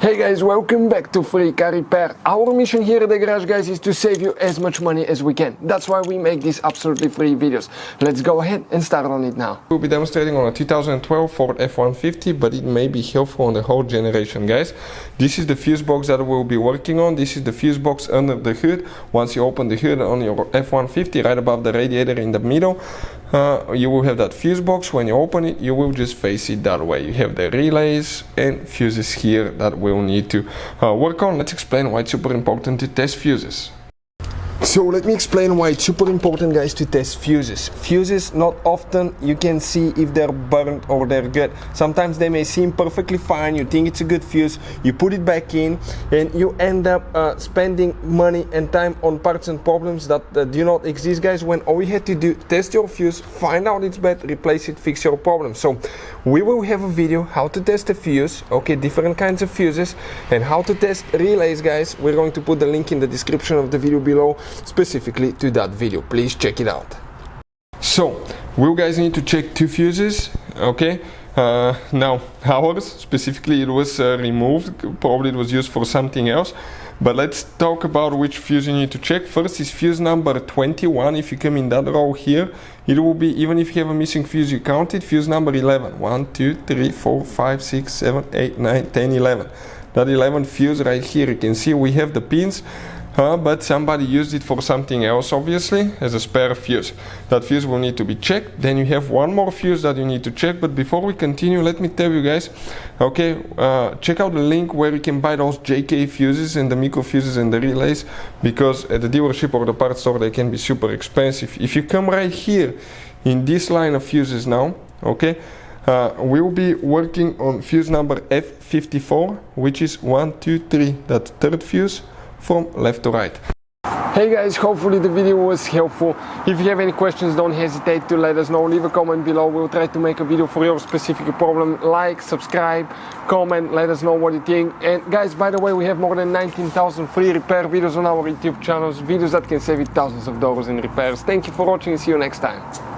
Hey guys, welcome back to Free Car Repair. Our mission here at the garage, guys, is to save you as much money as we can. That's why we make these absolutely free videos. Let's go ahead and start on it now. We'll be demonstrating on a 2012 Ford F-150, but it may be helpful on the whole generation, guys. This is the fuse box that we'll be working on. This is the fuse box under the hood. Once you open the hood on your F-150, right above the radiator in the middle, you will have that fuse box. When you open it, you will just face it that way. You have the relays and fuses here that we'll need to work on. Let's explain why it's super important to test fuses. So let me explain why it's super important, guys, to test fuses. Fuses, not often you can see if they're burnt or they're good. Sometimes they may seem perfectly fine, you think it's a good fuse, you put it back in and you end up spending money and time on parts and problems that do not exist, guys, when all you had to do, test your fuse, find out it's bad, replace it, fix your problem. So we will have a video how to test a fuse, okay, different kinds of fuses, and how to test relays, guys. We're going to put the link in the description of the video below specifically to that video. Please check it out. So we guys need to check two fuses, okay. Now ours specifically, it was removed, probably it was used for something else, but let's talk about which fuse you need to check. First is fuse number 21. If you come in that row here, it will be, even if you have a missing fuse, you count it, fuse number 11. 1 2 3 4 5 6 7 8 9 10 11. That 11 fuse right here, you can see we have the pins, but somebody used it for something else, obviously, as a spare fuse. That fuse will need to be checked. Then you have one more fuse that you need to check. But before we continue, let me tell you guys, okay, check out the link where you can buy those JK fuses and the micro fuses and the relays, because at the dealership or the parts store they can be super expensive. If you come right here in this line of fuses now, okay, we will be working on fuse number F-54, which is 1 2 3, that third fuse from left to right. Hey guys, hopefully the video was helpful. If you have any questions, don't hesitate to let us know. Leave a comment below. We'll try to make a video for your specific problem. Like, subscribe, comment, let us know what you think. And guys, by the way, we have more than 19,000 free repair videos on our YouTube channels, videos that can save you thousands of dollars in repairs. Thank you for watching and see you next time.